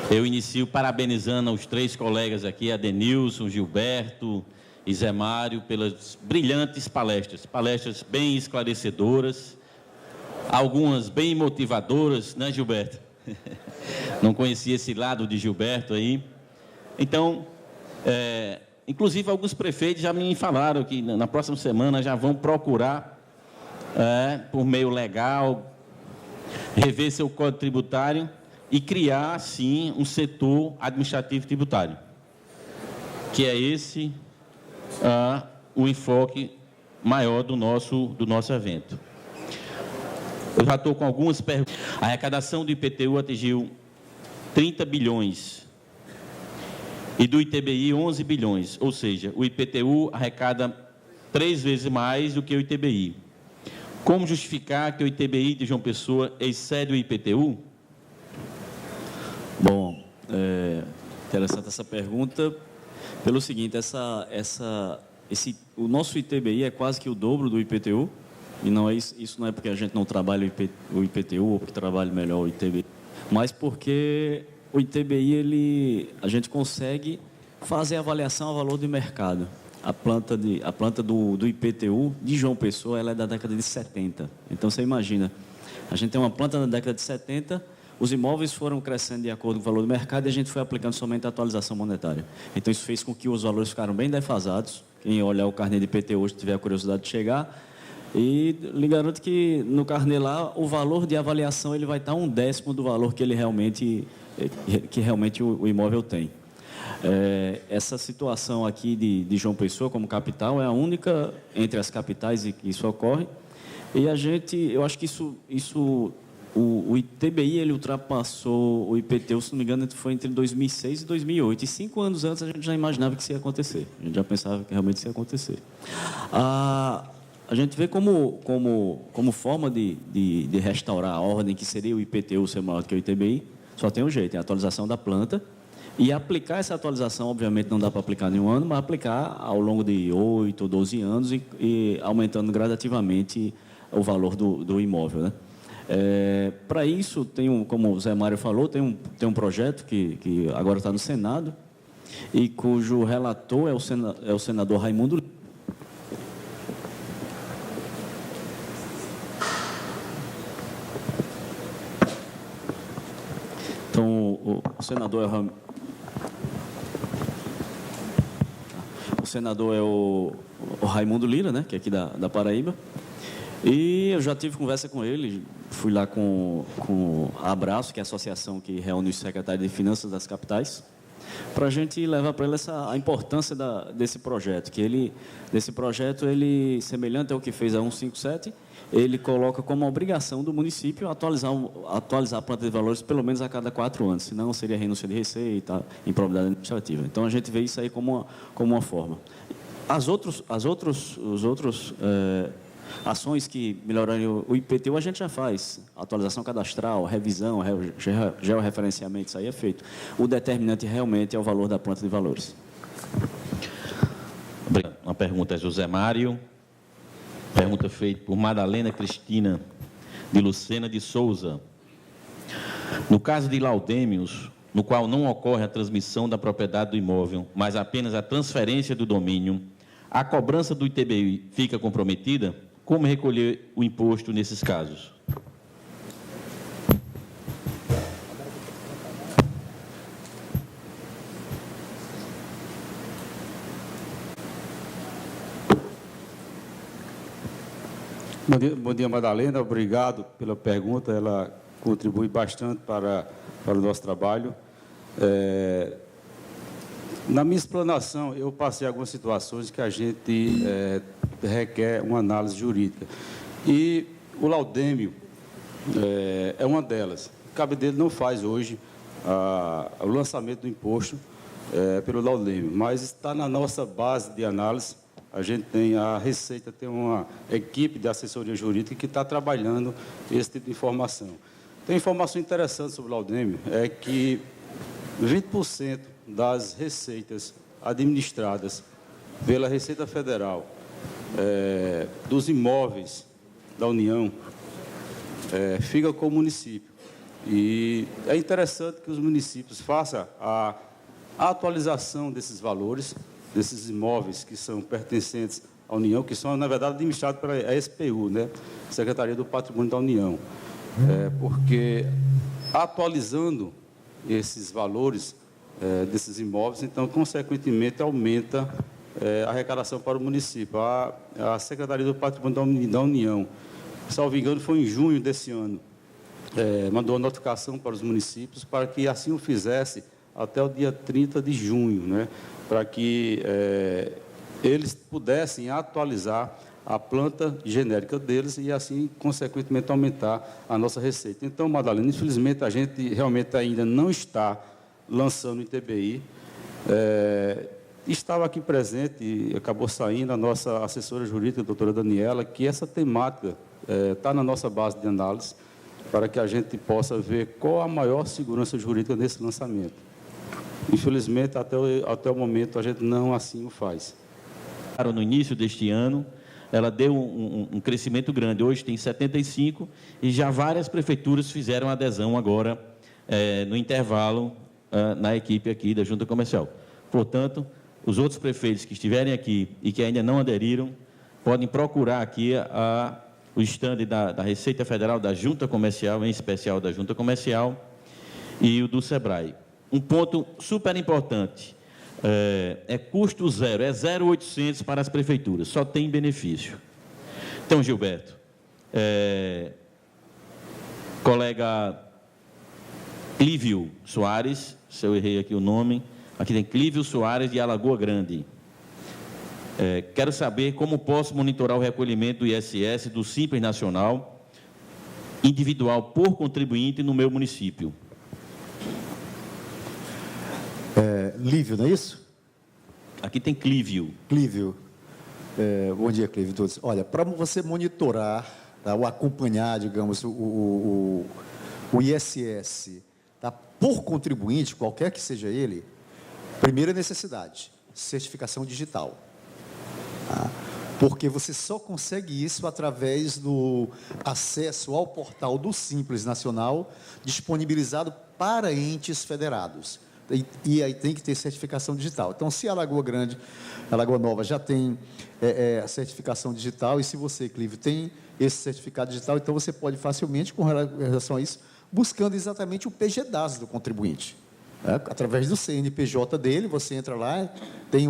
Eu inicio parabenizando os três colegas aqui, Adenilson, Gilberto e Zé Mário, pelas brilhantes palestras. Palestras bem esclarecedoras, algumas bem motivadoras, né, Gilberto? Não conhecia esse lado de Gilberto aí. Então, inclusive alguns prefeitos já me falaram que na próxima semana já vão procurar, por meio legal, rever seu código tributário e criar, sim, um setor administrativo tributário, que é esse o enfoque maior do nosso evento. Eu já estou com algumas perguntas. A arrecadação do IPTU atingiu 30 bilhões e do ITBI 11 bilhões, ou seja, o IPTU arrecada 3 vezes mais do que o ITBI. Como justificar que o ITBI de João Pessoa excede o IPTU? Bom, interessante essa pergunta, pelo seguinte, o nosso ITBI é quase que o dobro do IPTU, e não é isso não é porque a gente não trabalha o IPTU ou porque trabalha melhor o ITBI, mas porque o ITBI, a gente consegue fazer a avaliação ao valor de mercado. A planta do IPTU de João Pessoa, ela é da década de 70. Então, você imagina, a gente tem uma planta na década de 70, os imóveis foram crescendo de acordo com o valor do mercado e a gente foi aplicando somente a atualização monetária. Então, isso fez com que os valores ficaram bem defasados. Quem olhar o carnê de IPTU hoje tiver a curiosidade de chegar. E lhe garanto que no carnê lá, o valor de avaliação ele vai estar 1/10 do valor que realmente o imóvel tem. Essa situação aqui de João Pessoa como capital é a única entre as capitais em que isso ocorre. E eu acho que o ITBI ele ultrapassou o IPTU, se não me engano, foi entre 2006 e 2008. E 5 anos antes a gente já imaginava que isso ia acontecer. A gente já pensava que realmente isso ia acontecer. A gente vê como forma de restaurar a ordem, que seria o IPTU ser maior do que o ITBI, só tem um jeito, é a atualização da planta. E aplicar essa atualização, obviamente, não dá para aplicar em um ano, mas aplicar ao longo de 8 ou 12 anos e aumentando gradativamente o valor do imóvel, né? Para isso, como o Zé Mário falou, tem um projeto que agora está no Senado e cujo relator é o senador Raimundo. Então, o senador é o Raimundo Lira, né, que é aqui da Paraíba. E eu já tive conversa com ele, fui lá com a Abraço, que é a associação que reúne os secretários de finanças das capitais, para a gente levar para ele a importância desse projeto, desse projeto, semelhante ao que fez a 157, ele coloca como obrigação do município atualizar a planta de valores pelo menos a cada 4 anos, senão seria renúncia de receita, improbidade administrativa. Então, a gente vê isso aí como uma forma. As outras ações que melhorariam o IPTU a gente já faz. Atualização cadastral, revisão, georreferenciamento, isso aí é feito. O determinante realmente é o valor da planta de valores. Obrigado. Uma pergunta é José Mário. Pergunta feita por Madalena Cristina de Lucena de Souza. No caso de laudêmios, no qual não ocorre a transmissão da propriedade do imóvel, mas apenas a transferência do domínio, a cobrança do ITBI fica comprometida? Como recolher o imposto nesses casos? Bom dia, Madalena. Obrigado pela pergunta. Ela contribui bastante para o nosso trabalho. Na minha explanação, eu passei algumas situações que a gente requer uma análise jurídica. E o laudêmio é uma delas. O cabo dele não faz hoje o lançamento do imposto pelo laudêmio, mas está na nossa base de análise. A gente tem, a Receita tem uma equipe de assessoria jurídica que está trabalhando esse tipo de informação. Tem informação interessante sobre o laudêmio, é que 20% das receitas administradas pela Receita Federal dos imóveis da União fica com o município. E é interessante que os municípios façam a atualização desses valores, desses imóveis que são pertencentes à União, que são, na verdade, administrados pela SPU, né? Secretaria do Patrimônio da União. Porque atualizando esses valores desses imóveis, então, consequentemente, aumenta a arrecadação para o município. A Secretaria do Patrimônio da União, salvo engano, foi em junho desse ano, mandou a notificação para os municípios para que assim o fizesse até o dia 30 de junho, né? Para que eles pudessem atualizar a planta genérica deles e, assim, consequentemente, aumentar a nossa receita. Então, Madalena, infelizmente, a gente realmente ainda não está lançando o ITBI. Estava aqui presente e acabou saindo a nossa assessora jurídica, a doutora Daniela, que essa temática está na nossa base de análise, para que a gente possa ver qual a maior segurança jurídica nesse lançamento. Infelizmente, até o momento, a gente não assim o faz. No início deste ano, ela deu um crescimento grande. Hoje tem 75 e já várias prefeituras fizeram adesão agora, no intervalo, na equipe aqui da Junta Comercial. Portanto, os outros prefeitos que estiverem aqui e que ainda não aderiram, podem procurar aqui o estande da Receita Federal, da Junta Comercial, em especial da Junta Comercial, e o do SEBRAE. Um ponto super importante, custo zero, 0,800 para as prefeituras, só tem benefício. Então, Gilberto, colega Clívio Soares, se eu errei aqui o nome, aqui tem Clívio Soares de Alagoa Grande. Quero saber como posso monitorar o recolhimento do ISS do Simples Nacional individual por contribuinte no meu município. Lívio, não é isso? Aqui tem Clívio. Clívio. Bom dia, Clívio, todos. Olha, para você monitorar, tá, ou acompanhar, digamos, o ISS, tá, por contribuinte, qualquer que seja ele, primeira necessidade, certificação digital. Tá? Porque você só consegue isso através do acesso ao portal do Simples Nacional, disponibilizado para entes federados. E aí tem que ter certificação digital. Então, se a Alagoa Grande, a Alagoa Nova já tem a certificação digital, e se você, Clívio, tem esse certificado digital, então você pode facilmente, com relação a isso, buscando exatamente o PGDAS do contribuinte. Através do CNPJ dele, você entra lá, tem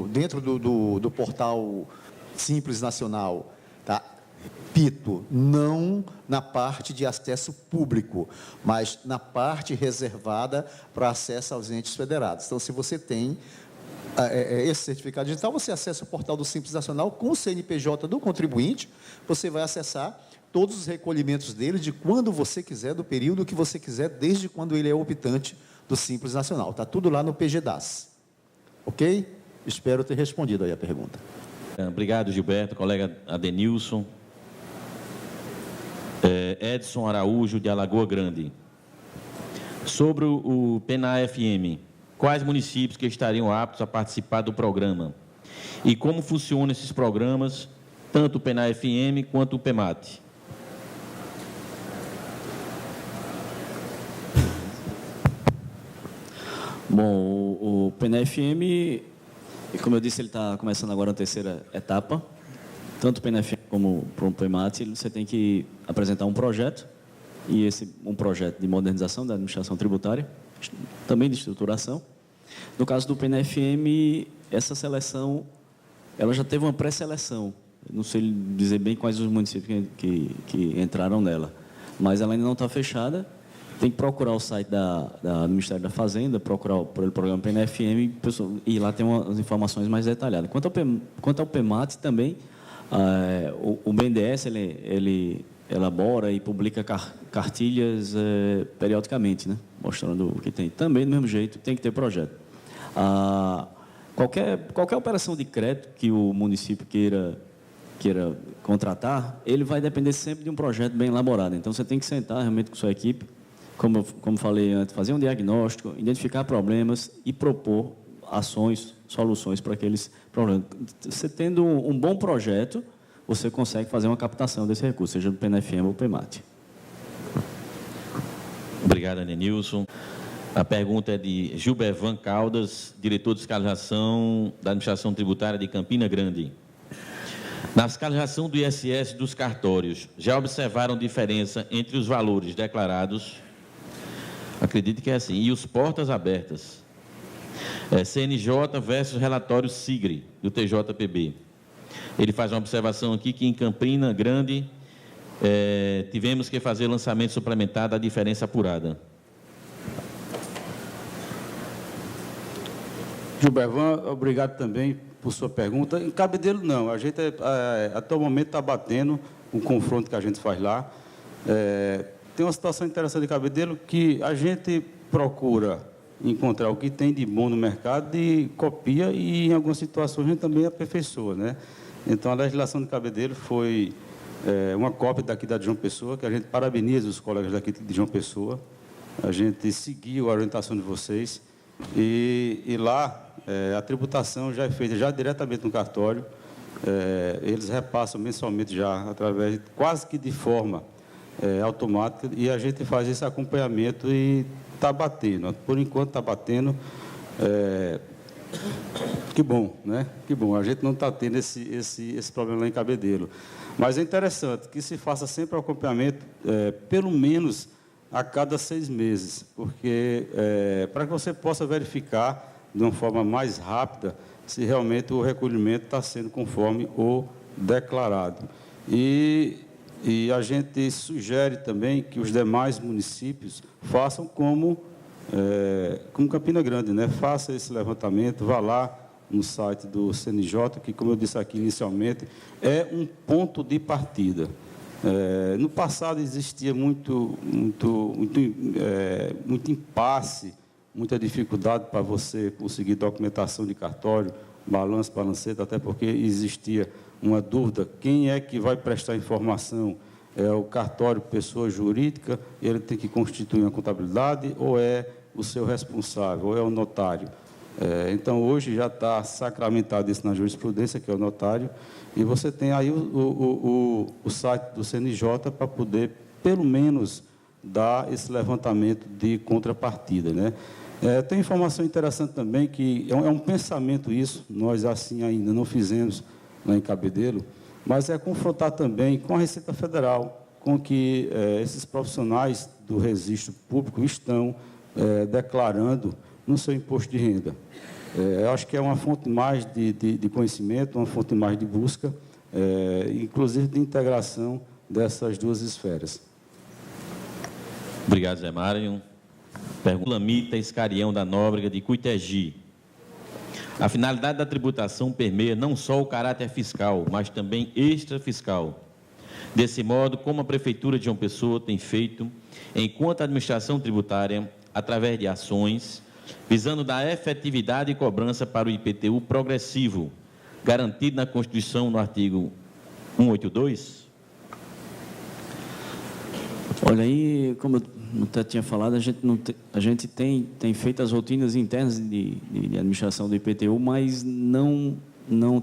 dentro do portal Simples Nacional, tá? Repito, não na parte de acesso público, mas na parte reservada para acesso aos entes federados. Então, se você tem esse certificado digital, você acessa o portal do Simples Nacional com o CNPJ do contribuinte, você vai acessar todos os recolhimentos dele de quando você quiser, do período que você quiser, desde quando ele é optante do Simples Nacional. Está tudo lá no PGDAS. Ok? Espero ter respondido aí a pergunta. Obrigado, Gilberto. Colega Adenilson. Edson Araújo, de Alagoa Grande. Sobre o PENA-FM, quais municípios que estariam aptos a participar do programa? E como funcionam esses programas, tanto o PENA-FM quanto o PEMAT? Bom, o PENA-FM, como eu disse, ele está começando agora a terceira etapa. Tanto o PENA-FM como o PEMAT, você tem que apresentar um projeto, e um projeto de modernização da administração tributária, também de estruturação. No caso do PENA-FM, essa seleção, ela já teve uma pré-seleção. Não sei dizer bem quais os municípios que entraram nela, mas ela ainda não está fechada. Tem que procurar o site do Ministério da Fazenda, procurar pelo programa PENA-FM, e lá tem umas informações mais detalhadas. Quanto ao PEMAT também, o BNDES ele elabora e publica cartilhas periodicamente, né? Mostrando o que tem. Também, do mesmo jeito, tem que ter projeto. Qualquer operação de crédito que o município queira contratar, ele vai depender sempre de um projeto bem elaborado. Então, você tem que sentar realmente com sua equipe, como falei antes, fazer um diagnóstico, identificar problemas e propor ações, soluções para aqueles problemas. Você tendo um bom projeto, você consegue fazer uma captação desse recurso, seja do PENA-FM ou do PEMAT. Obrigado, Adenilson. A pergunta é de Gilbervan Caldas, diretor de fiscalização da Administração Tributária de Campina Grande. Na fiscalização do ISS dos cartórios, já observaram diferença entre os valores declarados, acredito que é assim, e os portas abertas? CNJ versus relatório SIGRE, do TJPB. Ele faz uma observação aqui que em Campina Grande tivemos que fazer lançamento suplementar da diferença apurada. Gilbervan, obrigado também por sua pergunta. Em Cabedelo, não. A gente, até o momento, está batendo um confronto que a gente faz lá. Tem uma situação interessante em Cabedelo que a gente procura encontrar o que tem de bom no mercado e copia, e em algumas situações a gente também aperfeiçoa, né? Então, a legislação de Cabedelo foi uma cópia daqui da de João Pessoa, que a gente parabeniza os colegas daqui de João Pessoa. A gente seguiu a orientação de vocês e lá a tributação já é feita já diretamente no cartório. Eles repassam mensalmente já, através, quase que de forma automática, e a gente faz esse acompanhamento e está batendo. Por enquanto está batendo. Que bom, né? Que bom. A gente não está tendo esse problema lá em Cabedelo. Mas é interessante que se faça sempre o acompanhamento, pelo menos a cada 6 meses, porque para que você possa verificar de uma forma mais rápida se realmente o recolhimento está sendo conforme o declarado. E a gente sugere também que os demais municípios façam como Campina Grande, né? Faça esse levantamento, vá lá no site do CNJ, que, como eu disse aqui inicialmente, é um ponto de partida. No passado existia muito impasse, muita dificuldade para você conseguir documentação de cartório, balanço, balanceta, até porque existia uma dúvida: quem é que vai prestar informação? É o cartório, pessoa jurídica, ele tem que constituir uma contabilidade, ou é o seu responsável, ou é o notário? Então, hoje já está sacramentado isso na jurisprudência, que é o notário, e você tem aí o site do CNJ para poder, pelo menos, dar esse levantamento de contrapartida, né? Tem informação interessante também, que é um pensamento isso, nós assim ainda não fizemos lá em Cabedelo, mas é confrontar também com a Receita Federal, com que esses profissionais do registro público estão declarando no seu imposto de renda. Eu acho que é uma fonte mais de conhecimento, uma fonte mais de busca, inclusive de integração dessas duas esferas. Obrigado, Zé Mário. Pergunta Lamita Escarião da Nóbrega, de Cuitegi. A finalidade da tributação permeia não só o caráter fiscal, mas também extrafiscal. Desse modo, como a Prefeitura de João Pessoa tem feito, enquanto administração tributária, através de ações, visando dar efetividade e cobrança para o IPTU progressivo, garantido na Constituição no artigo 182? Olha aí, como eu até tinha falado, a gente tem feito as rotinas internas de administração do IPTU, mas não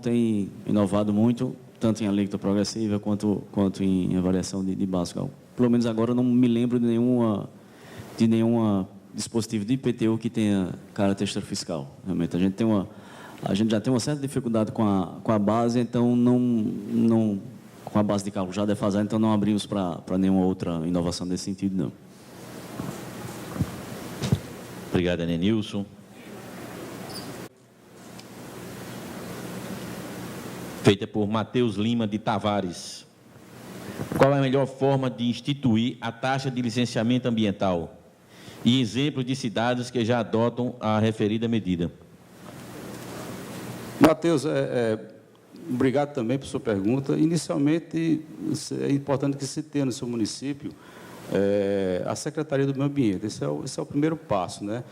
tem inovado muito, tanto em alíquota progressiva quanto em avaliação de básico. Pelo menos agora eu não me lembro de nenhuma dispositivo de IPTU que tenha caráter extrafiscal. Realmente, a gente já tem uma certa dificuldade com a base, então com a base de cálculo já defasada, então não abrimos para nenhuma outra inovação nesse sentido, não. Obrigado, Adenilson. Feita por Matheus Lima, de Tavares. Qual é a melhor forma de instituir a taxa de licenciamento ambiental? E exemplos de cidades que já adotam a referida medida. Matheus, obrigado também por sua pergunta. Inicialmente, é importante que se tenha no seu município a Secretaria do Meio Ambiente. Esse é o primeiro passo, né?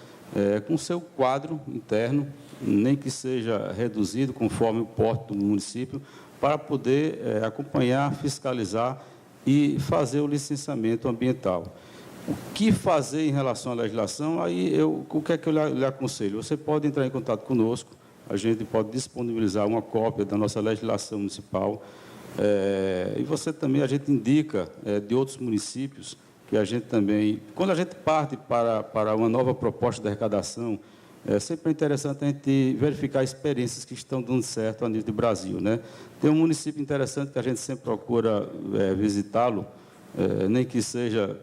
Com seu quadro interno, nem que seja reduzido conforme o porte do município, para poder acompanhar, fiscalizar e fazer o licenciamento ambiental. O que fazer em relação à legislação? Aí o que é que eu lhe aconselho? Você pode entrar em contato conosco, a gente pode disponibilizar uma cópia da nossa legislação municipal, e você também, a gente indica de outros municípios que a gente também, quando a gente parte para uma nova proposta de arrecadação, sempre é interessante a gente verificar experiências que estão dando certo a nível do Brasil, né? Tem um município interessante que a gente sempre procura visitá-lo, nem que seja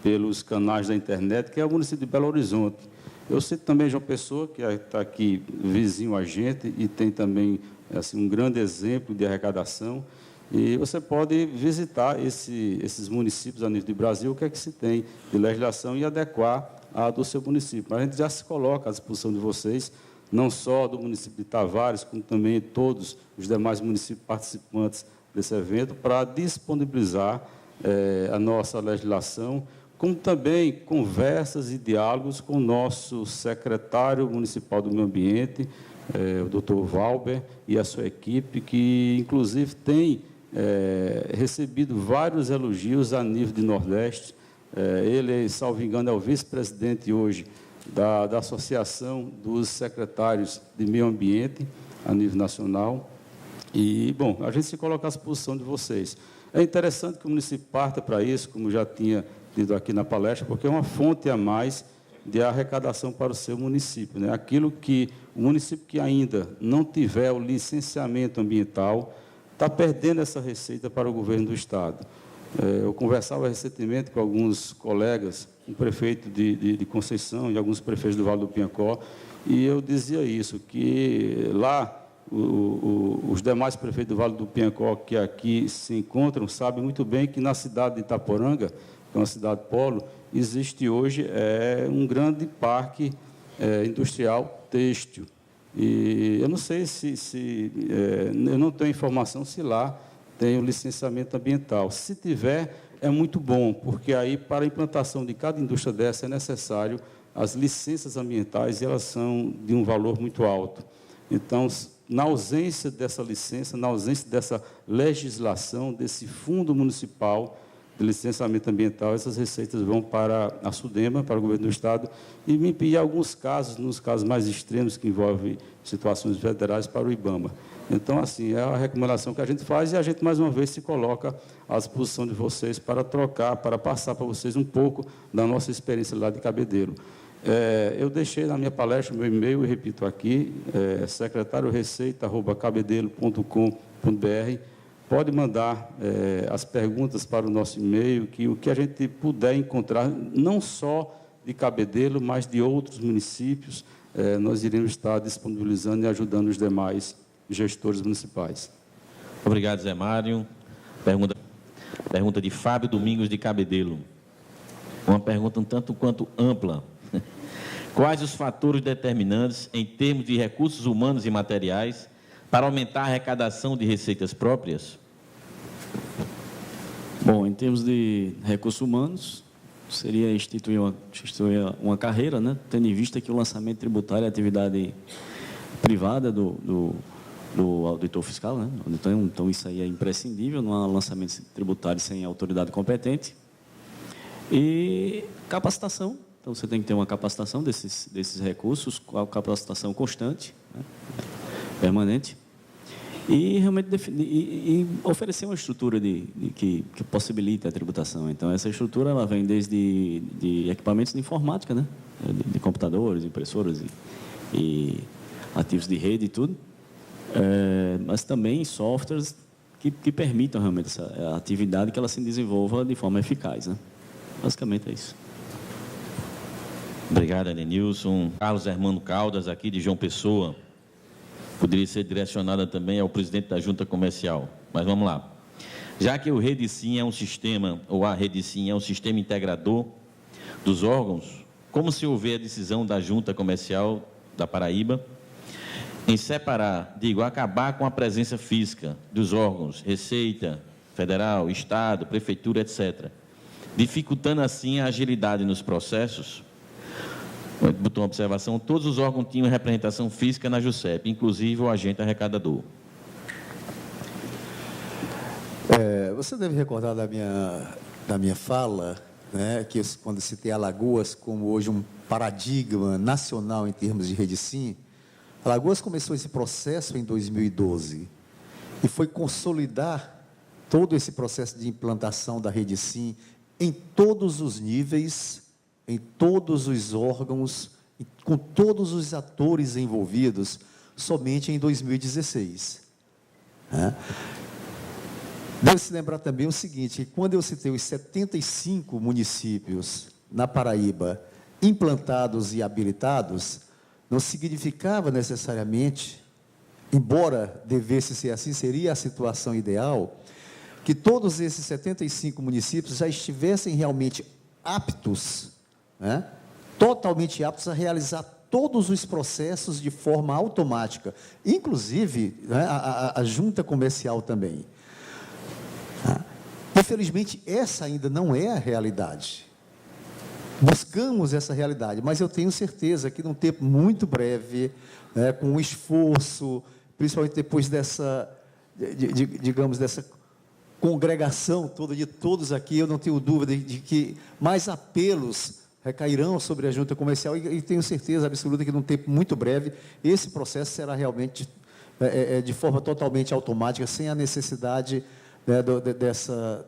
pelos canais da internet, que é o município de Belo Horizonte. Eu cito também João Pessoa, que está aqui vizinho a gente e tem também assim, um grande exemplo de arrecadação. E você pode visitar esses municípios a nível do Brasil, o que é que se tem de legislação e adequar a do seu município. Mas a gente já se coloca à disposição de vocês, não só do município de Tavares, como também todos os demais municípios participantes desse evento, para disponibilizar a nossa legislação, como também conversas e diálogos com o nosso secretário municipal do Meio Ambiente, o doutor Valber, e a sua equipe, que, inclusive, tem recebido vários elogios a nível de Nordeste. Ele, salvo engano, é o vice-presidente hoje da Associação dos Secretários de Meio Ambiente, a nível nacional. E, bom, a gente se coloca à disposição de vocês. É interessante que o município parta para isso, como já tinha dito aqui na palestra, porque é uma fonte a mais de arrecadação para o seu município, né? Aquilo que o município que ainda não tiver o licenciamento ambiental está perdendo essa receita para o governo do Estado. Eu conversava recentemente com alguns colegas, um prefeito de Conceição e alguns prefeitos do Vale do Piancó, e eu dizia isso, que lá os demais prefeitos do Vale do Piancó que aqui se encontram sabem muito bem que na cidade de Itaporanga, que é uma cidade polo, existe hoje um grande parque industrial têxtil. E eu não sei eu não tenho informação se lá tem o licenciamento ambiental. Se tiver, é muito bom, porque aí, para a implantação de cada indústria dessa, é necessário as licenças ambientais, e elas são de um valor muito alto. Então, na ausência dessa licença, na ausência dessa legislação, desse fundo municipal de licenciamento ambiental, essas receitas vão para a SUDEMA, para o governo do Estado, e em alguns casos, nos casos mais extremos, que envolvem situações federais, para o IBAMA. Então, assim, é a recomendação que a gente faz, e a gente, mais uma vez, se coloca à disposição de vocês para trocar, para passar para vocês um pouco da nossa experiência lá de Cabedelo. Eu deixei na minha palestra o meu e-mail, e repito aqui, secretarioReceita@cabedelo.com.br. Pode mandar as perguntas para o nosso e-mail, que o que a gente puder encontrar, não só de Cabedelo, mas de outros municípios, nós iremos estar disponibilizando e ajudando os demais gestores municipais. Obrigado, Zé Mário. Pergunta de Fábio Domingos, de Cabedelo. Uma pergunta um tanto quanto ampla. Quais os fatores determinantes, em termos de recursos humanos e materiais, para aumentar a arrecadação de receitas próprias? Bom, em termos de recursos humanos, seria instituir uma carreira, né? Tendo em vista que o lançamento tributário é atividade privada do auditor fiscal, né? Então, isso aí é imprescindível, não há lançamento tributário sem autoridade competente. E capacitação. Então, você tem que ter uma capacitação desses recursos, a capacitação constante, né? Permanente. E realmente oferecer uma estrutura que possibilite a tributação. Então, essa estrutura ela vem desde de equipamentos de informática, né? De computadores, impressoras e ativos de rede e tudo, mas também softwares que permitam realmente essa atividade, que ela se desenvolva de forma eficaz, né? Basicamente é isso. Obrigado, Edenilson. Carlos Hermano Caldas, aqui de João Pessoa. Poderia ser direcionada também ao presidente da Junta Comercial, mas vamos lá. Já que o REDICIM é um sistema, ou a REDICIM é um sistema integrador dos órgãos, como se houver a decisão da Junta Comercial da Paraíba em separar, acabar com a presença física dos órgãos, Receita Federal, Estado, Prefeitura, etc., dificultando assim a agilidade nos processos. Botou uma observação: todos os órgãos tinham representação física na JUSEP, inclusive o agente arrecadador. Você deve recordar da minha fala, né, que quando citei Alagoas como hoje um paradigma nacional em termos de REDICIM, Alagoas começou esse processo em 2012 e foi consolidar todo esse processo de implantação da REDICIM em todos os níveis, em todos os órgãos, com todos os atores envolvidos, somente em 2016. Deve-se lembrar também o seguinte, que quando eu citei os 75 municípios na Paraíba implantados e habilitados, não significava necessariamente, embora devesse ser assim, seria a situação ideal, que todos esses 75 municípios já estivessem realmente aptos, totalmente aptos a realizar todos os processos de forma automática, inclusive a junta comercial também. Infelizmente, essa ainda não é a realidade. Buscamos essa realidade, mas eu tenho certeza que num tempo muito breve, com o esforço, principalmente depois dessa, digamos, dessa congregação toda de todos aqui, eu não tenho dúvida de que mais apelos recairão sobre a junta comercial e tenho certeza absoluta que num tempo muito breve esse processo será realmente de forma totalmente automática, sem a necessidade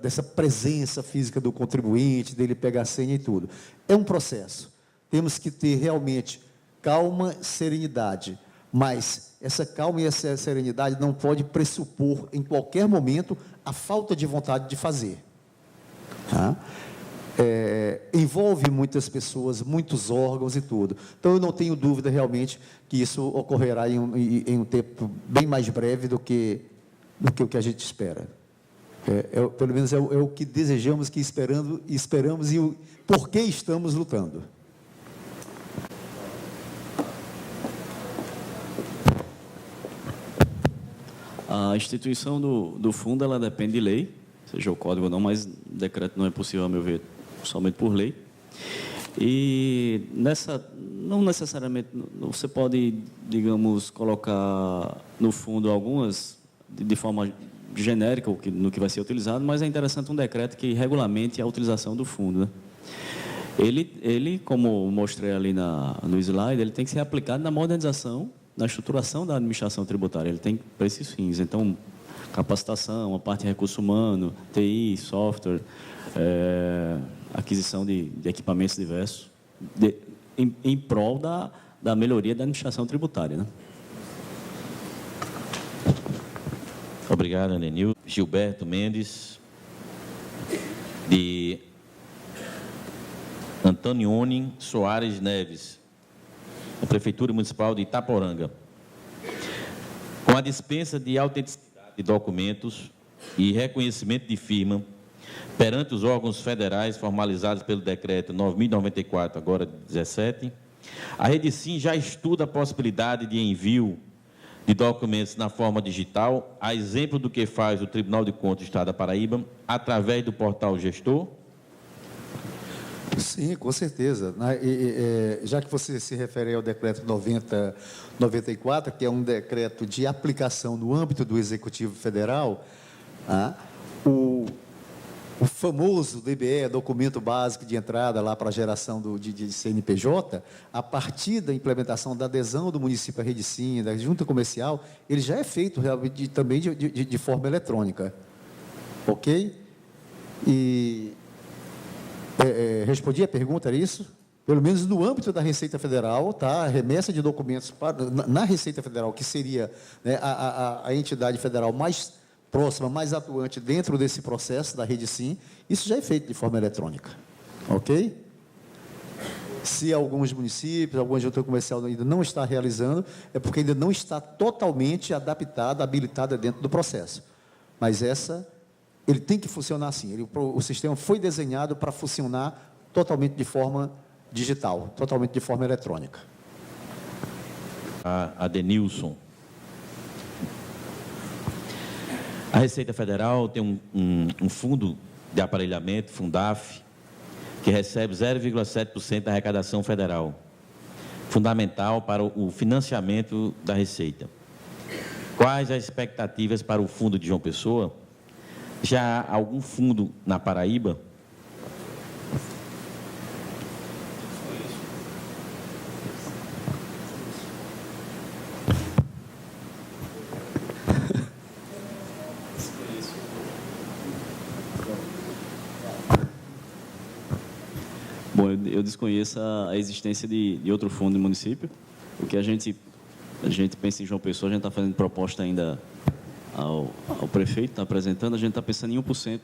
dessa presença física do contribuinte, dele pegar a senha e tudo. É um processo. Temos que ter realmente calma, serenidade, mas essa calma e essa serenidade não pode pressupor em qualquer momento a falta de vontade de fazer. Envolve muitas pessoas, muitos órgãos e tudo. Então, eu não tenho dúvida realmente que isso ocorrerá em um tempo bem mais breve do que o que a gente espera. Pelo menos é o que desejamos, que esperamos e o porquê estamos lutando. A instituição do fundo, ela depende de lei, seja o código ou não, mas decreto não é possível, a meu ver, somente por lei. E não necessariamente, você pode, digamos, colocar no fundo algumas, de forma genérica, no que vai ser utilizado, mas é interessante um decreto que regulamente a utilização do fundo. Ele, como mostrei ali no slide, ele tem que ser aplicado na modernização, na estruturação da administração tributária. Ele tem para esses fins. Então, capacitação, a parte de recurso humano, TI, software, aquisição de equipamentos diversos, em prol da melhoria da administração tributária, Obrigado, Adenil. Gilberto Mendes, de Antonione Soares Neves, da Prefeitura Municipal de Itaporanga. Com a dispensa de autenticidade de documentos e reconhecimento de firma perante os órgãos federais formalizados pelo Decreto 9.094, agora de 17, a Redicim já estuda a possibilidade de envio de documentos na forma digital, a exemplo do que faz o Tribunal de Contas do Estado da Paraíba, através do portal Gestor? Sim, com certeza. Já que você se refere ao decreto 9094, que é um decreto de aplicação no âmbito do Executivo Federal, o famoso DBE, documento básico de entrada lá para a geração de CNPJ, a partir da implementação da adesão do município à Redicim, da junta comercial, ele já é feito também de forma eletrônica. Ok? E respondi a pergunta, era isso? Pelo menos no âmbito da Receita Federal, a remessa de documentos na Receita Federal, que seria a entidade federal mais próxima, mais atuante dentro desse processo da Redicim, isso já é feito de forma eletrônica. Ok? Se alguns municípios, alguma junta comercial ainda não está realizando, é porque ainda não está totalmente adaptada, habilitada dentro do processo. Mas ele tem que funcionar assim. O sistema foi desenhado para funcionar totalmente de forma digital, totalmente de forma eletrônica. Adenilson. A Receita Federal tem um fundo de aparelhamento, Fundaf, que recebe 0,7% da arrecadação federal, fundamental para o financiamento da Receita. Quais as expectativas para o fundo de João Pessoa? Já há algum fundo na Paraíba? eu desconheço a existência de outro fundo no município. O que a gente pensa em João Pessoa, a gente está fazendo proposta ainda ao prefeito, está apresentando, a gente está pensando em 1%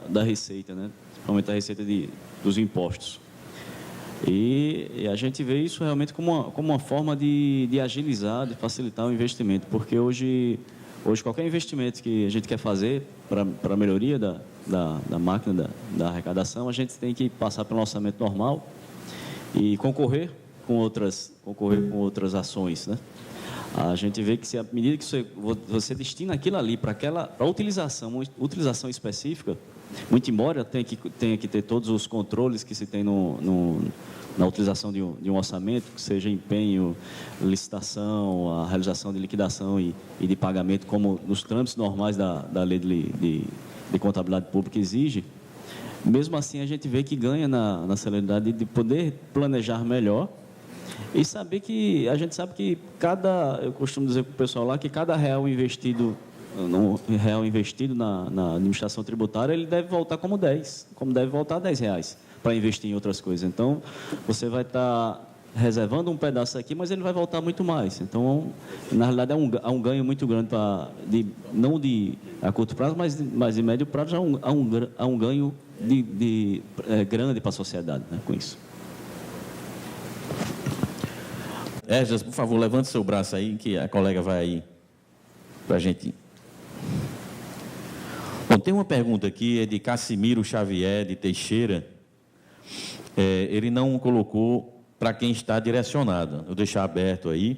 da receita, né? Principalmente a receita dos impostos. E a gente vê isso realmente como uma forma de agilizar, de facilitar o investimento, porque hoje qualquer investimento que a gente quer fazer para a melhoria da máquina, da arrecadação, a gente tem que passar pelo orçamento normal e concorrer com outras ações, né? A gente vê que, se à medida que você destina aquilo ali para uma utilização específica, muito embora tenha que ter todos os controles que se tem na utilização de um orçamento, que seja empenho, licitação, a realização de liquidação e de pagamento, como nos trâmites normais da lei de contabilidade pública exige, mesmo assim a gente vê que ganha na celeridade de poder planejar melhor e saber que, a gente sabe que eu costumo dizer para o pessoal lá, que cada real investido na administração tributária, ele deve voltar como deve voltar R$10 para investir em outras coisas. Então, você vai estar reservando um pedaço aqui, mas ele vai voltar muito mais. Então, na realidade, há um ganho muito grande, não a curto prazo, mas de médio prazo, há um ganho grande para a sociedade, né, com isso. Esdras, por favor, levante seu braço aí, que a colega vai aí para a gente. Bom, tem uma pergunta aqui, é de Cassimiro Xavier de Teixeira. Ele não colocou para quem está direcionada. Vou deixar aberto aí.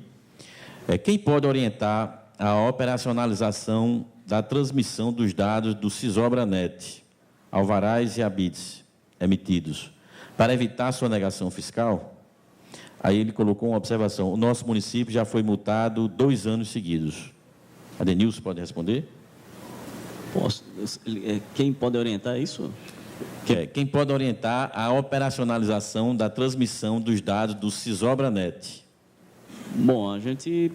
Quem pode orientar a operacionalização da transmissão dos dados do Cisobranet, alvarás e habites emitidos, para evitar sonegação fiscal? Aí ele colocou uma observação: o nosso município já foi multado 2 anos seguidos. A Denilson pode responder? Posso. Quem pode orientar isso? Quem pode orientar a operacionalização da transmissão dos dados do Cisobranet? Bom, a gente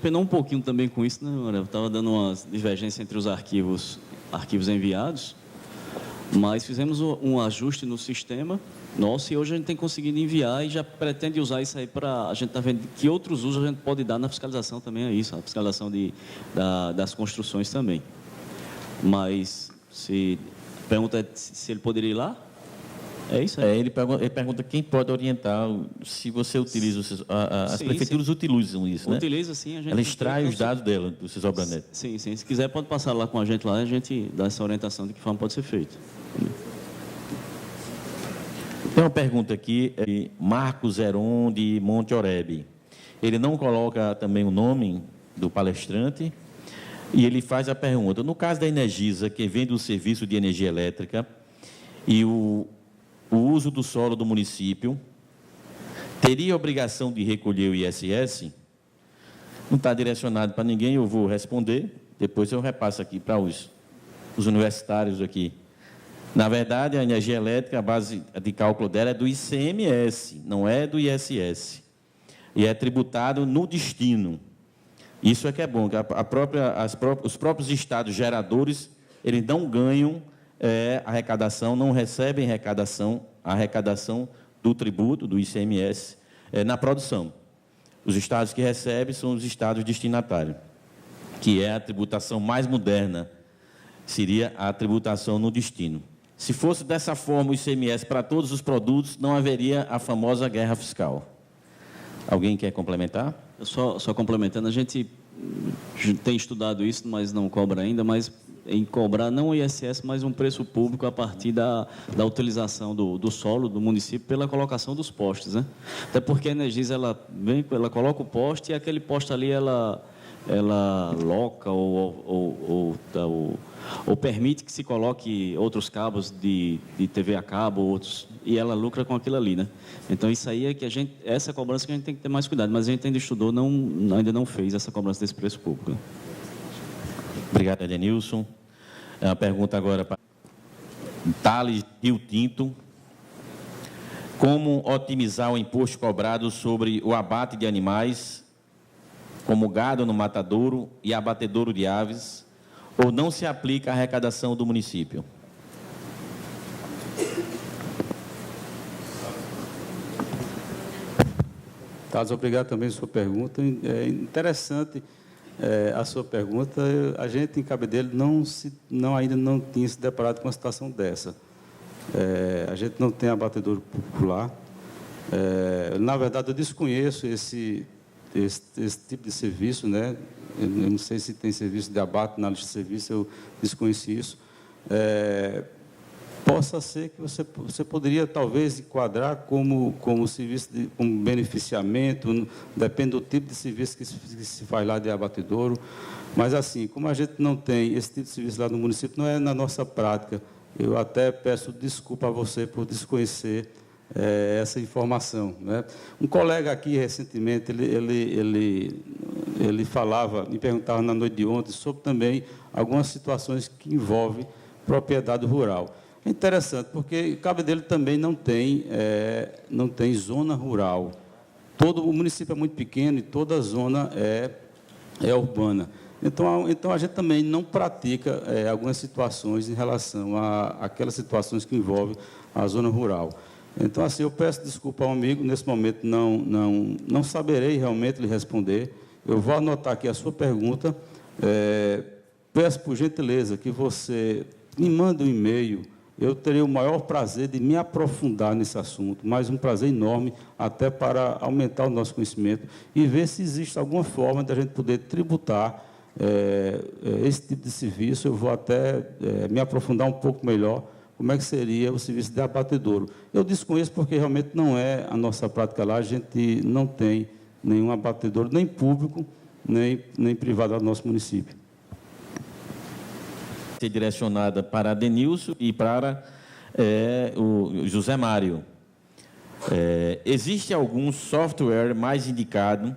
penou um pouquinho também com isso, né? Eu estava dando uma divergência entre os arquivos enviados, mas fizemos um ajuste no sistema nosso e hoje a gente tem conseguido enviar e já pretende usar isso aí para... A gente está vendo que outros usos a gente pode dar na fiscalização também, é isso, a fiscalização das construções também. Mas, a pergunta é se ele poderia ir lá? É isso aí? Ele pergunta quem pode orientar, se você utiliza, as prefeituras utilizam isso, né? Utiliza, sim. Ela extrai os dados dela, do Cisobranet. Sim. Se quiser, pode passar lá com a gente lá e a gente dá essa orientação de que forma pode ser feito. Tem uma pergunta aqui de Marcos Heron, de Monte Oreb. Ele não coloca também o nome do palestrante e ele faz a pergunta: no caso da Energisa, que vende o serviço de energia elétrica e o uso do solo do município, teria obrigação de recolher o ISS? Não está direcionado para ninguém, eu vou responder, depois eu repasso aqui para os universitários aqui. Na verdade, a energia elétrica, a base de cálculo dela é do ICMS, não é do ISS. E é tributado no destino. Isso é que é bom, que os próprios estados geradores, eles não ganham arrecadação, não recebem a arrecadação do tributo, do ICMS, na produção. Os estados que recebem são os estados destinatários, que é a tributação mais moderna, seria a tributação no destino. Se fosse dessa forma o ICMS para todos os produtos, não haveria a famosa guerra fiscal. Alguém quer complementar? Só complementando, a gente tem estudado isso, mas não cobra ainda, mas em cobrar não o ISS, mas um preço público a partir da utilização do solo do município pela colocação dos postes, né? Até porque a Energisa, ela coloca o poste e aquele poste ali, ela loca ou permite que se coloque outros cabos de TV a cabo, outros, e ela lucra com aquilo ali, né? Então, isso aí é que essa cobrança que a gente tem que ter mais cuidado, mas a gente ainda estudou, ainda não fez essa cobrança desse preço público. Obrigado, Edenilson. Uma pergunta agora para Thales Rio Tinto. Como otimizar o imposto cobrado sobre o abate de animais, como gado no matadouro e abatedouro de aves, ou não se aplica à arrecadação do município? Carlos, obrigado também pela sua pergunta. É interessante a sua pergunta. A gente, em Cabedelo, ainda não tinha se deparado com uma situação dessa. A gente não tem abatedouro popular. Na verdade, eu desconheço esse tipo de serviço, né? Eu não sei se tem serviço de abate na lista de serviço, eu desconheci isso. Possa ser que você poderia, talvez, enquadrar como serviço, como beneficiamento, depende do tipo de serviço que se faz lá de abatedouro. Mas, assim, como a gente não tem esse tipo de serviço lá no município, não é na nossa prática. Eu até peço desculpa a você por desconhecer essa informação, né? Um colega aqui, recentemente, ele falava, me perguntava na noite de ontem sobre também algumas situações que envolvem propriedade rural. É interessante, porque Cabedelo também não tem zona rural. Todo o município é muito pequeno e toda a zona é urbana. Então, a gente também não pratica algumas situações em relação àquelas situações que envolvem a zona rural. Então, assim, eu peço desculpa ao amigo, nesse momento não saberei realmente lhe responder. Eu vou anotar aqui a sua pergunta. Peço, por gentileza, que você me mande um e-mail. Eu terei o maior prazer de me aprofundar nesse assunto, mas um prazer enorme até para aumentar o nosso conhecimento e ver se existe alguma forma de a gente poder tributar esse tipo de serviço. Eu vou até me aprofundar um pouco melhor como é que seria o serviço de abatedouro. Eu desconheço porque realmente não é a nossa prática lá, a gente não tem nenhum abatedouro, nem público, nem privado no nosso município. Ser direcionada para a Denilson e para o José Mário. Existe algum software mais indicado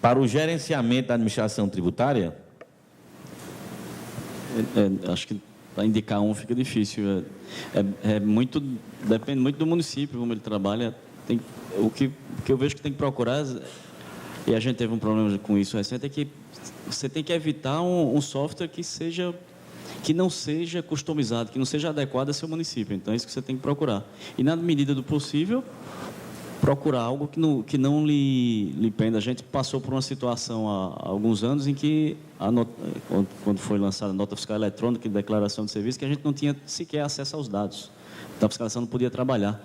para o gerenciamento da administração tributária? Acho que para indicar um fica difícil. Depende muito do município, como ele trabalha. O que eu vejo que tem que procurar, e a gente teve um problema com isso recente, é que você tem que evitar um software que não seja customizado, que não seja adequado ao seu município. Então, é isso que você tem que procurar. E, na medida do possível, procurar algo que não lhe prenda. A gente passou por uma situação há alguns anos em que, quando foi lançada a nota fiscal eletrônica e declaração de serviço, que a gente não tinha sequer acesso aos dados. Então, a fiscalização não podia trabalhar.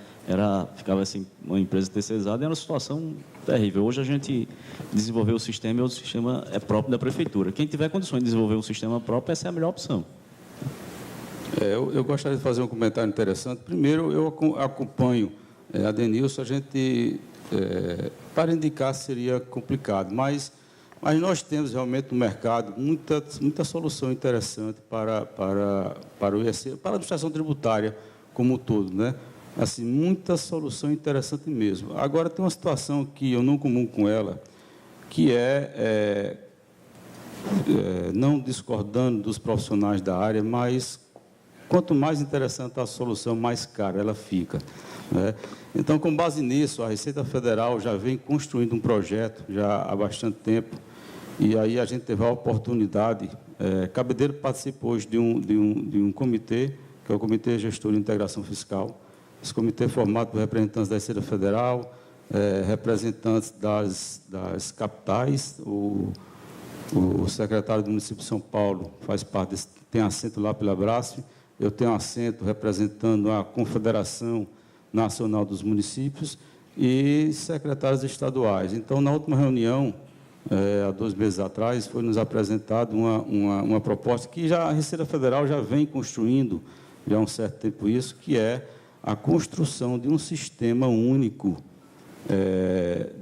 Ficava assim, uma empresa terceirizada, e era uma situação terrível. Hoje a gente desenvolveu o sistema e o sistema é próprio da prefeitura. Quem tiver condições de desenvolver um sistema próprio, essa é a melhor opção. Eu gostaria de fazer um comentário interessante. Primeiro, eu acompanho a Denilson. A gente, para indicar, seria complicado, mas nós temos realmente no mercado muita solução interessante para o ISE, para a administração tributária como um todo, né? Assim, muita solução interessante mesmo. Agora, tem uma situação que eu não comungo com ela, que não discordando dos profissionais da área, mas quanto mais interessante a solução, mais cara ela fica, né? Então, com base nisso, a Receita Federal já vem construindo um projeto já há bastante tempo, e aí a gente teve a oportunidade. Cabedelo participa hoje de um comitê, que é o Comitê Gestor de Integração Fiscal. Esse comitê é formado por representantes da Receita Federal, representantes das capitais. O secretário do município de São Paulo faz parte tem assento lá pela Brasf. Eu tenho assento representando a Confederação Nacional dos Municípios e secretários estaduais. Então, na última reunião, há 2 meses atrás, foi nos apresentado uma proposta que a Receita Federal já vem construindo já há um certo tempo isso, que é a construção de um sistema único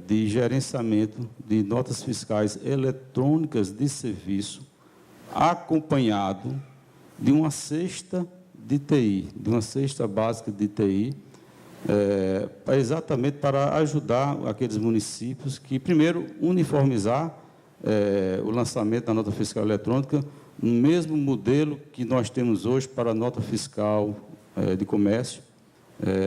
de gerenciamento de notas fiscais eletrônicas de serviço, acompanhado de uma cesta de TI, de uma cesta básica de TI, exatamente para ajudar aqueles municípios que, primeiro, uniformizar o lançamento da nota fiscal eletrônica no mesmo modelo que nós temos hoje para a nota fiscal de comércio.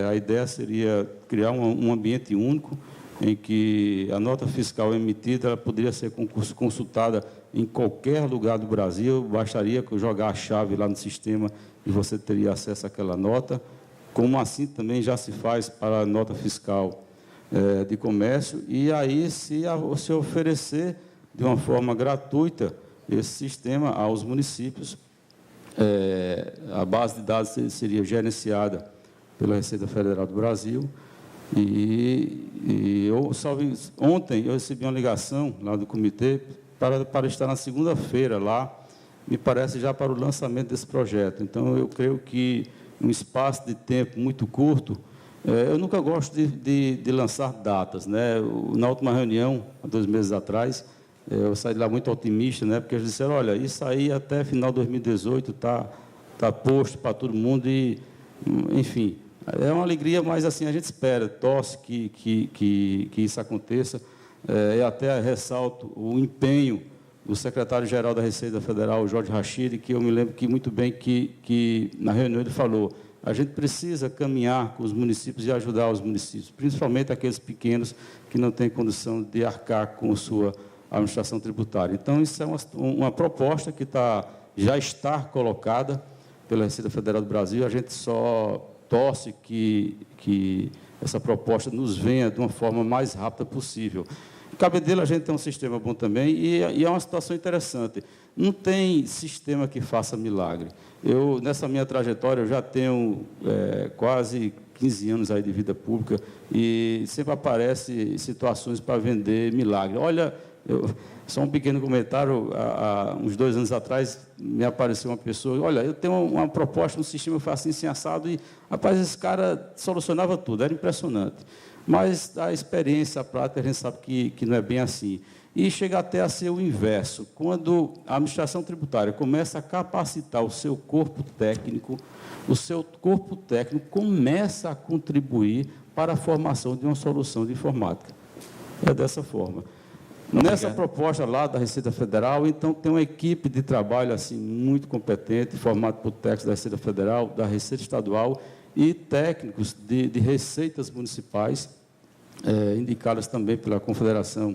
A ideia seria criar um ambiente único em que a nota fiscal emitida ela poderia ser consultada em qualquer lugar do Brasil, bastaria jogar a chave lá no sistema e você teria acesso àquela nota, como assim também já se faz para a nota fiscal de comércio, e aí se oferecer de uma forma gratuita esse sistema aos municípios. A base de dados seria gerenciada pela Receita Federal do Brasil. Ontem eu recebi uma ligação lá do comitê para estar na segunda-feira lá, me parece já para o lançamento desse projeto. Então, eu creio que um espaço de tempo muito curto, eu nunca gosto de lançar datas, né? Na última reunião, há 2 meses atrás, eu saí de lá muito otimista, né? Porque eles disseram, olha, isso aí até final de 2018 está posto para todo mundo e, enfim, é uma alegria, mas assim, a gente espera, torce que isso aconteça. E até ressalto o empenho do secretário-geral da Receita Federal, Jorge Rachid, que eu me lembro que muito bem que na reunião ele falou, a gente precisa caminhar com os municípios e ajudar os municípios, principalmente aqueles pequenos que não têm condição de arcar com sua administração tributária. Então, isso é uma proposta que já está colocada pela Receita Federal do Brasil, a gente só torce que essa proposta nos venha de uma forma mais rápida possível. Em Cabedelo, a gente tem um sistema bom também, e é uma situação interessante. Não tem sistema que faça milagre. Nessa minha trajetória, eu já tenho quase 15 anos aí de vida pública, e sempre aparecem situações para vender milagre. Olha, só um pequeno comentário, há uns 2 anos atrás, me apareceu uma pessoa, olha, eu tenho uma proposta, um sistema que faz assim assado, e, rapaz, esse cara solucionava tudo, era impressionante. Mas a experiência, a prática, a gente sabe que não é bem assim. E chega até a ser o inverso. Quando a administração tributária começa a capacitar o seu corpo técnico começa a contribuir para a formação de uma solução de informática. É dessa forma. Nessa proposta lá da Receita Federal, então, tem uma equipe de trabalho assim, muito competente, formada por técnicos da Receita Federal, da Receita Estadual e técnicos de receitas municipais, indicadas também pela Confederação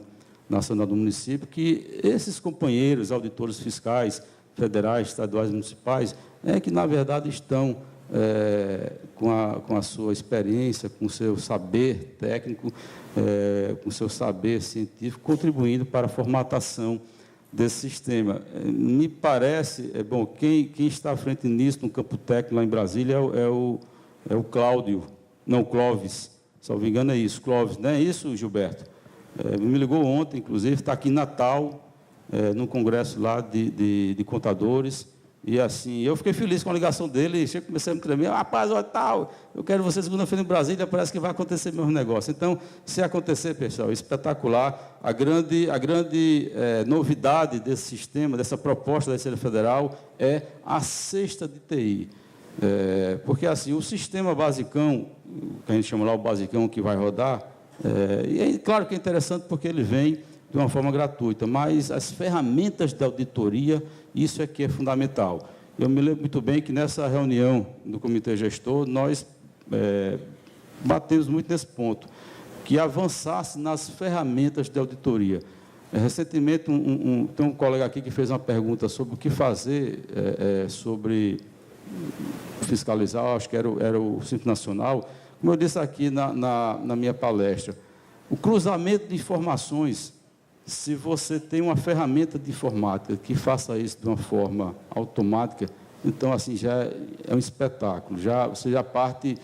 Nacional do Município, que esses companheiros, auditores fiscais, federais, estaduais e municipais, que, na verdade, estão com a sua experiência, com o seu saber técnico, com o seu saber científico, contribuindo para a formatação desse sistema. Me parece, bom, quem está à frente nisso, no campo técnico lá em Brasília, é o Clóvis, se não me engano é isso, Clóvis, não é isso, Gilberto? Me ligou ontem, inclusive, está aqui em Natal, num congresso lá de contadores, e assim, eu fiquei feliz com a ligação dele, comecei a me tremer, rapaz, olha, tal, eu quero você segunda-feira em Brasília, parece que vai acontecer meu negócio. Então, se acontecer, pessoal, espetacular, a grande novidade desse sistema, dessa proposta da Receita Federal, é a cesta de TI. Porque, assim, o sistema basicão, que a gente chama lá o basicão que vai rodar, e claro que é interessante porque ele vem de uma forma gratuita, mas as ferramentas de auditoria, isso é que é fundamental. Eu me lembro muito bem que nessa reunião do Comitê Gestor, nós batemos muito nesse ponto, que avançasse nas ferramentas de auditoria. Recentemente, tem um colega aqui que fez uma pergunta sobre o que fazer sobre fiscalizar, acho que era o Simples Nacional. Como eu disse aqui na minha palestra, o cruzamento de informações, se você tem uma ferramenta de informática que faça isso de uma forma automática, então, assim, já é um espetáculo, você já parte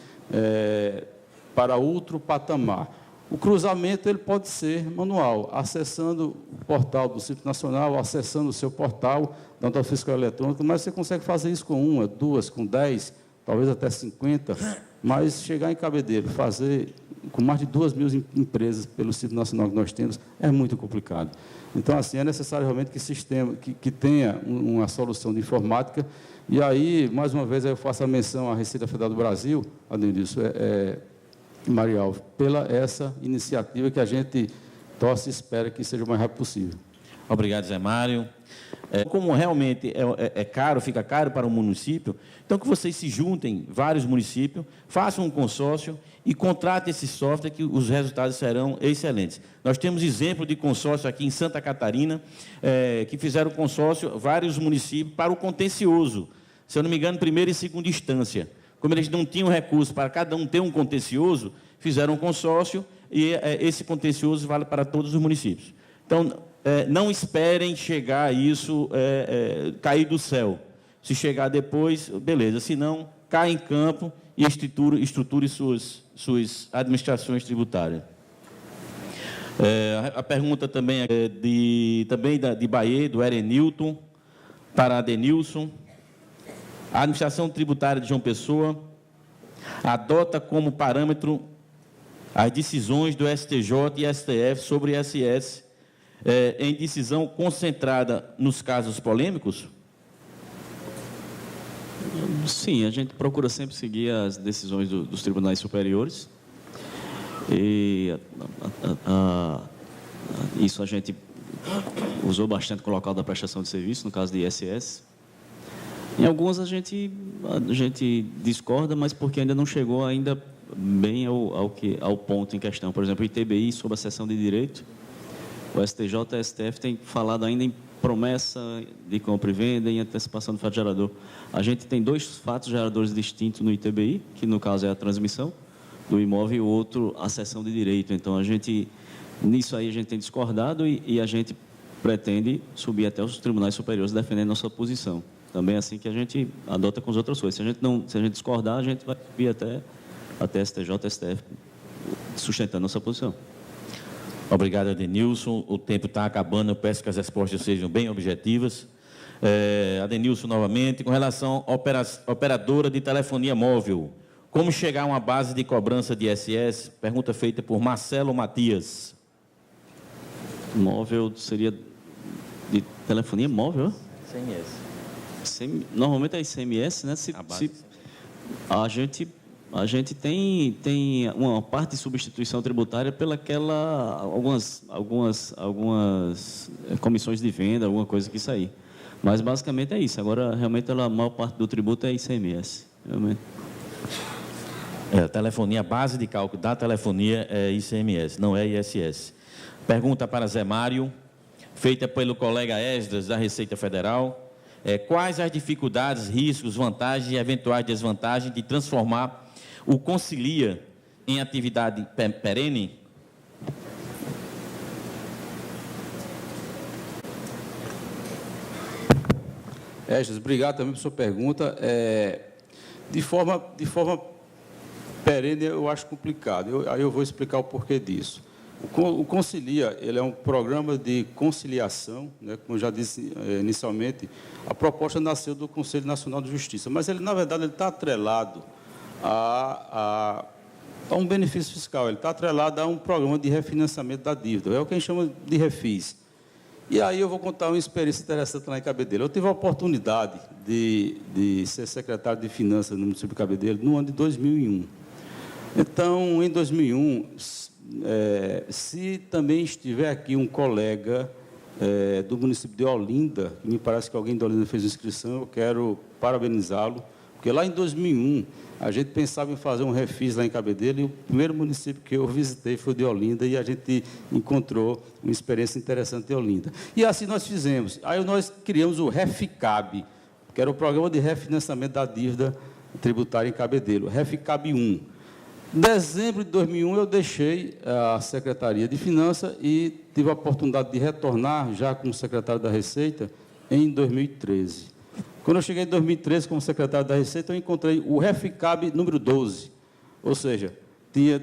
para outro patamar. O cruzamento ele pode ser manual, acessando o portal do Simples Nacional, acessando o seu portal da Nota Fiscal Eletrônica, mas você consegue fazer isso com 1, 2, com 10, talvez até 50, mas chegar em Cabedelo, fazer com mais de 2.000 empresas pelo Simples Nacional que nós temos, é muito complicado. Então, assim, é necessário realmente que tenha uma solução de informática. E aí, mais uma vez, eu faço a menção à Receita Federal do Brasil, além disso, Marial, pela essa iniciativa que a gente torce e espera que seja o mais rápido possível. Obrigado, Zé Mário. Como realmente é caro, fica caro para o município, então que vocês se juntem, vários municípios, façam um consórcio e contratem esse software que os resultados serão excelentes. Nós temos exemplo de consórcio aqui em Santa Catarina, que fizeram consórcio, vários municípios, para o contencioso, se eu não me engano, primeira e segunda instância. Como eles não tinham recursos para cada um ter um contencioso, fizeram um consórcio, e esse contencioso vale para todos os municípios. Então, não esperem chegar a isso, cair do céu. Se chegar depois, beleza. Se não, cai em campo e estruture suas administrações tributárias. A pergunta também é de Bahia, do Erenilton, para a Denilson. A administração tributária de João Pessoa adota como parâmetro as decisões do STJ e STF sobre ISS em decisão concentrada nos casos polêmicos? Sim, a gente procura sempre seguir as decisões dos tribunais superiores. E isso a gente usou bastante com o local da prestação de serviço, no caso de ISS. Em algumas a gente discorda, mas porque ainda não chegou ainda bem ao ponto em questão. Por exemplo, o ITBI sobre a seção de direito, o STJ e o STF têm falado ainda em promessa de compra e venda, em antecipação do fato gerador. A gente tem 2 fatos geradores distintos no ITBI, que no caso é a transmissão do imóvel e o outro a cessão de direito. Então, nisso aí a gente tem discordado e a gente pretende subir até os tribunais superiores defendendo nossa posição. Também é assim que a gente adota com as outras coisas. Se a gente discordar, a gente vai subir até STJ, STF, sustentando nossa posição. Obrigado, Adenilson. O tempo está acabando, eu peço que as respostas sejam bem objetivas. Adenilson, novamente, com relação à operadora de telefonia móvel, como chegar a uma base de cobrança de ISS? Pergunta feita por Marcelo Matias. Móvel seria de telefonia móvel? CMS. Normalmente é ICMS, né? A gente tem uma parte de substituição tributária algumas comissões de venda, alguma coisa que isso aí. Mas basicamente é isso. Agora, realmente, a maior parte do tributo é ICMS. Realmente. A base de cálculo da telefonia é ICMS, não é ISS. Pergunta para Zé Mário, feita pelo colega Esdras, da Receita Federal. Quais as dificuldades, riscos, vantagens e eventuais desvantagens de transformar o Concilia em atividade perene? Esdras, obrigado também por sua pergunta. De forma perene, eu acho complicado. Aí eu vou explicar o porquê disso. O Concilia, ele é um programa de conciliação, né? Como eu já disse inicialmente, a proposta nasceu do Conselho Nacional de Justiça, mas ele, na verdade, ele está atrelado a um benefício fiscal, ele está atrelado a um programa de refinanciamento da dívida, é o que a gente chama de refis. E aí eu vou contar uma experiência interessante lá em Cabedelo. Eu tive a oportunidade de ser secretário de Finanças no município de Cabedelo no ano de 2001. Então, em 2001, se também estiver aqui um colega do município de Olinda, que me parece que alguém de Olinda fez inscrição, eu quero parabenizá-lo, porque lá em 2001, a gente pensava em fazer um refis lá em Cabedelo, e o primeiro município que eu visitei foi o de Olinda, e a gente encontrou uma experiência interessante em Olinda. E assim nós fizemos. Aí nós criamos o REFICAB, que era o Programa de Refinanciamento da Dívida Tributária em Cabedelo, REFICAB 1. Em dezembro de 2001, eu deixei a Secretaria de Finanças e tive a oportunidade de retornar, já como secretário da Receita, em 2013. Quando eu cheguei em 2013 como secretário da Receita, eu encontrei o REFICAB número 12, ou seja,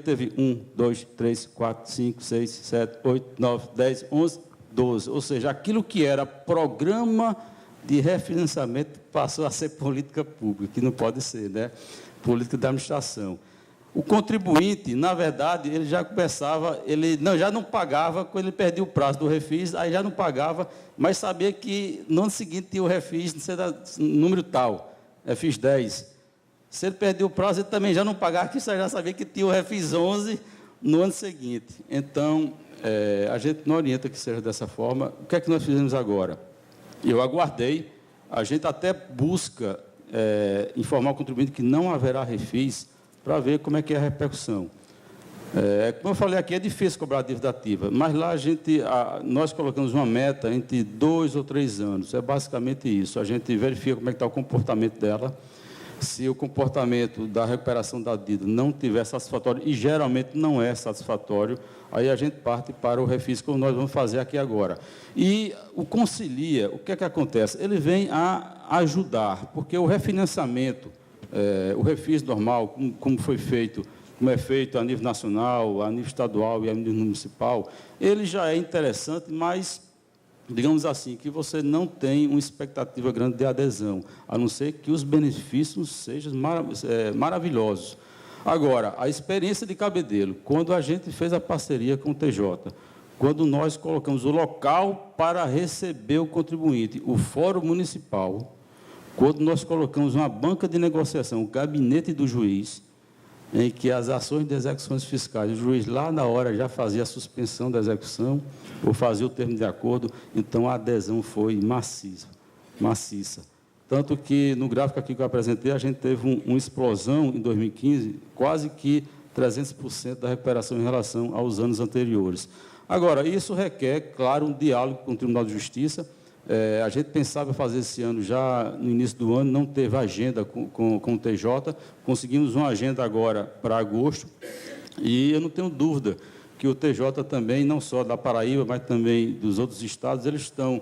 teve 1, 2, 3, 4, 5, 6, 7, 8, 9, 10, 11, 12, ou seja, aquilo que era programa de refinanciamento passou a ser política pública, que não pode ser, né? Política da administração. O contribuinte, na verdade, ele já começava, já não pagava, quando ele perdia o prazo do refis, aí já não pagava, mas sabia que no ano seguinte tinha o refis, número tal, refis 10. Se ele perdia o prazo, ele também já não pagava, que já sabia que tinha o refis 11 no ano seguinte. Então, a gente não orienta que seja dessa forma. O que é que nós fizemos agora? Eu aguardei, a gente até busca informar o contribuinte que não haverá refis, para ver como é que é a repercussão. Como eu falei aqui, é difícil cobrar a dívida ativa, mas lá nós colocamos uma meta entre 2 ou 3 anos, é basicamente isso. A gente verifica como é que está o comportamento dela, se o comportamento da recuperação da dívida não tiver satisfatório, e geralmente não é satisfatório, aí a gente parte para o refis, como nós vamos fazer aqui agora. E o Concilia, o que é que acontece? Ele vem a ajudar, porque o refinanciamento, o refis normal, como foi feito, como é feito a nível nacional, a nível estadual e a nível municipal, ele já é interessante, mas digamos assim, que você não tem uma expectativa grande de adesão, a não ser que os benefícios sejam maravilhosos. Agora, a experiência de Cabedelo, quando a gente fez a parceria com o TJ, quando nós colocamos o local para receber o contribuinte, o Fórum Municipal, quando nós colocamos uma banca de negociação, o gabinete do juiz, em que as ações de execuções fiscais, o juiz lá na hora já fazia a suspensão da execução ou fazia o termo de acordo, então a adesão foi maciça. Tanto que no gráfico aqui que eu apresentei, a gente teve uma explosão em 2015, quase que 300% da recuperação em relação aos anos anteriores. Agora, isso requer, claro, um diálogo com o Tribunal de Justiça. A gente pensava fazer esse ano, já no início do ano, não teve agenda com o TJ, conseguimos uma agenda agora para agosto, e eu não tenho dúvida que o TJ também, não só da Paraíba, mas também dos outros estados, eles estão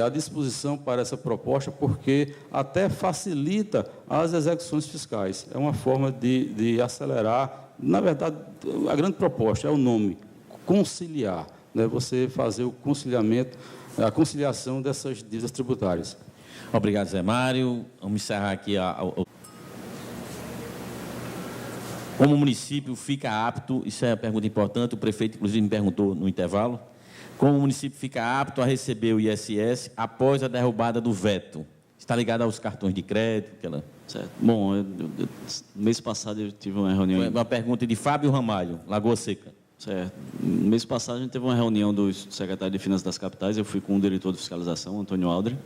à disposição para essa proposta, porque até facilita as execuções fiscais. É uma forma de acelerar, na verdade, a grande proposta é o nome, conciliar, né? Você fazer o conciliamento, a conciliação dessas dívidas tributárias. Obrigado, Zé Mário. Vamos encerrar aqui. Como o município fica apto, isso é uma pergunta importante, o prefeito, inclusive, me perguntou no intervalo, como o município fica apto a receber o ISS após a derrubada do veto? Está ligado aos cartões de crédito? Certo. Bom, mês passado eu tive uma reunião... Uma pergunta de Fábio Ramalho, Lagoa Seca. Certo. No mês passado, a gente teve uma reunião dos secretários de Finanças das capitais, eu fui com o diretor de fiscalização, Antônio Aldre,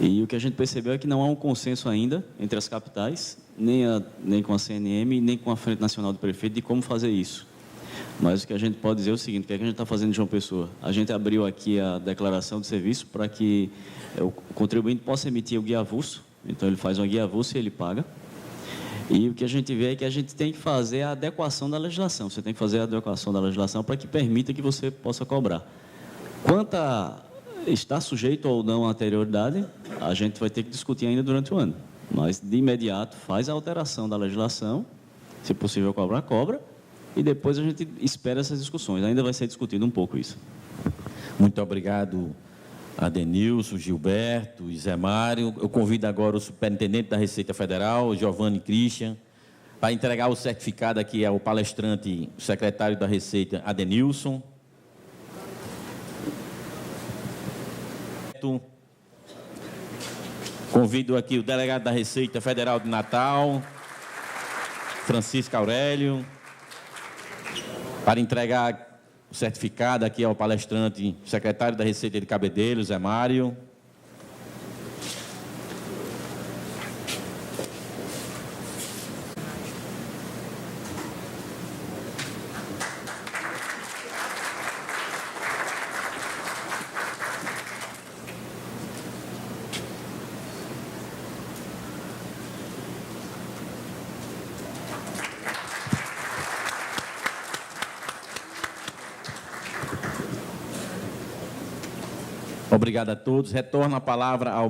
e o que a gente percebeu é que não há um consenso ainda entre as capitais, nem com a CNM, nem com a Frente Nacional do Prefeito, de como fazer isso. Mas o que a gente pode dizer é o seguinte: o que a gente está fazendo em João Pessoa? A gente abriu aqui a declaração de serviço para que o contribuinte possa emitir o guia avulso, então ele faz uma guia avulso e ele paga. E o que a gente vê é que a gente tem que fazer a adequação da legislação. Você tem que fazer a adequação da legislação para que permita que você possa cobrar. Quanto a estar sujeito ou não à anterioridade, a gente vai ter que discutir ainda durante o ano. Mas, de imediato, faz a alteração da legislação, se possível cobrar, cobra, e depois a gente espera essas discussões. Ainda vai ser discutido um pouco isso. Muito obrigado, Adenilson, Gilberto e Zé Mário. Eu convido agora o superintendente da Receita Federal, Giovanni Christian, para entregar o certificado aqui ao palestrante, o secretário da Receita, Adenilson. Convido aqui o delegado da Receita Federal de Natal, Francisco Aurélio, para entregar o certificado aqui ao palestrante, secretário da Receita de Cabedelo, Zé Mário. Obrigado a todos. Retorno a palavra ao